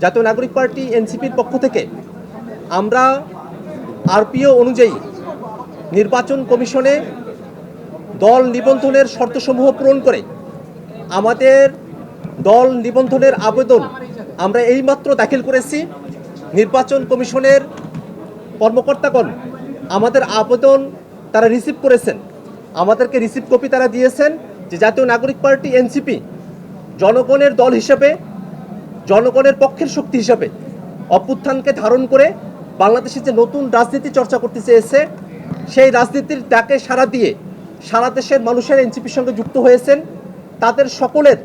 জাতীয় নাগরিক পার্টি এনসিপির পক্ষ থেকে আমরা আরপিও অনুযায়ী নির্বাচন কমিশনে দল নিবন্ধনের শর্তসমূহ পূরণ করে আমাদের দল নিবন্ধনের আবেদন আমরা এইমাত্র দাখিল করেছি। নির্বাচন কমিশনের কর্মকর্তাগণ আমাদের আবেদন তারা রিসিভ করেছেন, আমাদেরকে রিসিভ কপি তারা দিয়েছেন যে জাতীয় নাগরিক পার্টি এনসিপি জনগণের দল হিসেবে, জনগণের পক্ষের শক্তি হিসাবে অভ্যুত্থানকে ধারণ করে বাংলাদেশে যে নতুন রাজনীতি চর্চা করতে চেয়েছে সেই রাজনীতির ডাকে সাড়া দিয়ে সারা দেশের মানুষের এনসিপির সঙ্গে যুক্ত হয়েছেন। তাদের সকলের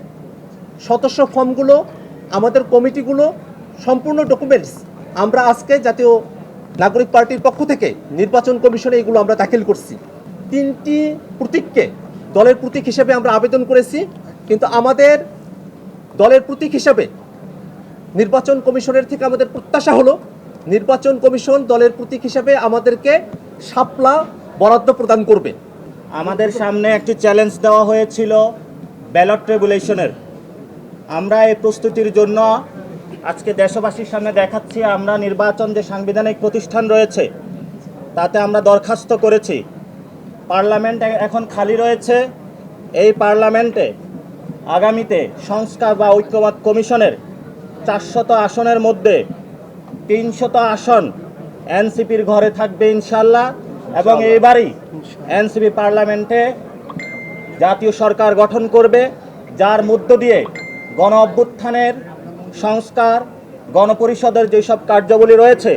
সদস্য ফর্মগুলো, আমাদের কমিটিগুলো, সম্পূর্ণ ডকুমেন্টস আমরা আজকে জাতীয় নাগরিক পার্টির পক্ষ থেকে নির্বাচন কমিশনে এগুলো আমরা দাখিল করছি। 3টি প্রতীককে দলের প্রতীক হিসেবে আমরা আবেদন করেছি, কিন্তু আমাদের দলের প্রতীক হিসাবে নির্বাচন কমিশনের থেকে আমাদের প্রত্যাশা হলো নির্বাচন কমিশন দলের প্রতীক হিসাবে আমাদেরকে শাপলা বরাদ্দ প্রদান করবে। আমাদের সামনে একটি চ্যালেঞ্জ দেওয়া হয়েছিল ব্যালট রেগুলেশনের। আমরা এই প্রস্তুতির জন্য আজকে দেশবাসীর সামনে দেখাচ্ছি আমরা নির্বাচন যে সাংবিধানিক প্রতিষ্ঠান রয়েছে তাতে আমরা দরখাস্ত করেছি। পার্লামেন্ট এখন খালি রয়েছে। এই পার্লামেন্টে আগামীতে সংস্কার বা ঐক্যমত কমিশনের 400 আসনের মধ্যে 300 আসন এনসিপির ঘরে থাকবে ইনশাল্লাহ, এবং এইবারই এনসিপি পার্লামেন্টে জাতীয় সরকার গঠন করবে, যার মধ্য দিয়ে গণ অভ্যুত্থানের সংস্কার, গণপরিষদের যেসব কার্যাবলী রয়েছে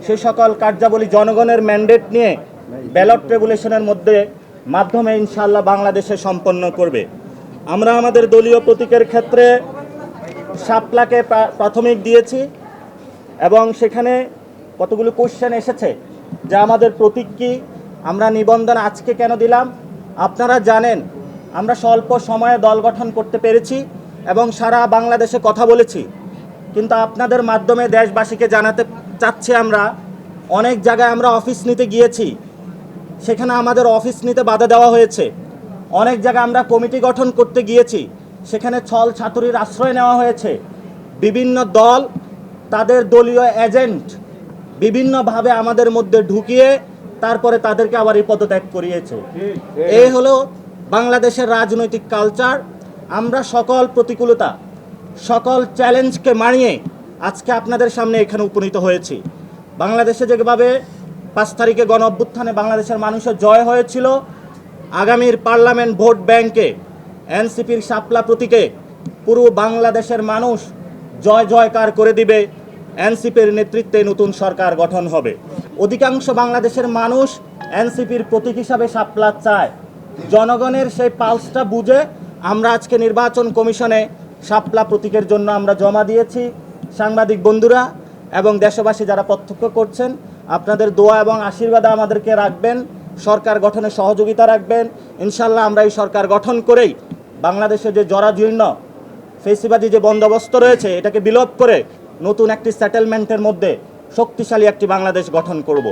সেই সকল কার্যাবলী জনগণের ম্যান্ডেট নিয়ে ব্যালট রেগুলেশনের মাধ্যমে ইনশাল্লাহ বাংলাদেশে সম্পন্ন করবে। আমরা আমাদের দলীয় প্রতীকের ক্ষেত্রে শাপলাকে প্রাথমিক দিয়েছি এবং সেখানে কতগুলো কোশ্চেন এসেছে যে আমাদের প্রতীক কি, আমরা নিবন্ধন আজকে কেন দিলাম। আপনারা জানেন আমরা স্বল্প সময়ে দল গঠন করতে পেরেছি এবং সারা বাংলাদেশে কথা বলেছি, কিন্তু আপনাদের মাধ্যমে দেশবাসীকে জানাতে চাচ্ছি আমরা অনেক জায়গায় আমরা অফিস নিতে গিয়েছি, সেখানে আমাদের অফিস নিতে বাধা দেওয়া হয়েছে। অনেক জায়গায় আমরা কমিটি গঠন করতে গিয়েছি, সেখানে ছল ছাতুরির আশ্রয় নেওয়া হয়েছে। বিভিন্ন দল তাদের দলীয় এজেন্ট বিভিন্নভাবে আমাদের মধ্যে ঢুকিয়ে তারপরে তাদেরকে আবার এই পদত্যাগ করিয়েছে। এই হলো বাংলাদেশের রাজনৈতিক কালচার। আমরা সকল প্রতিকূলতা, সকল চ্যালেঞ্জকে মানিয়ে আজকে আপনাদের সামনে এখানে উপনীত হয়েছি। বাংলাদেশে যেভাবে 5 তারিখে গণ অভ্যুত্থানে বাংলাদেশের মানুষের জয় হয়েছিল, আগামীর পার্লামেন্ট ভোট ব্যাংকে এনসিপির শাপলা প্রতীকে পুরো বাংলাদেশের মানুষ জয় জয়কার করে দিবে। এনসিপির নেতৃত্বে নতুন সরকার গঠন হবে। অধিকাংশ বাংলাদেশের মানুষ এনসিপির প্রতীক হিসাবে শাপলা চায়। জনগণের সেই পালসটা বুঝে আমরা আজকে নির্বাচন কমিশনে শাপলা প্রতীকের জন্য আমরা জমা দিয়েছি। সাংবাদিক বন্ধুরা এবং দেশবাসী যারা প্রত্যক্ষ করছেন, আপনাদের দোয়া এবং আশীর্বাদ আমাদেরকে রাখবেন, সরকার গঠনে সহযোগিতা রাখবেন। ইনশাল্লাহ আমরা এই সরকার গঠন করেই বাংলাদেশে যে জরাজীর্ণ ফেসিবাদী যে বন্দোবস্ত রয়েছে এটাকে বিলোপ করে নতুন একটি সেটেলমেন্টের মধ্যে শক্তিশালী একটি বাংলাদেশ গঠন করব।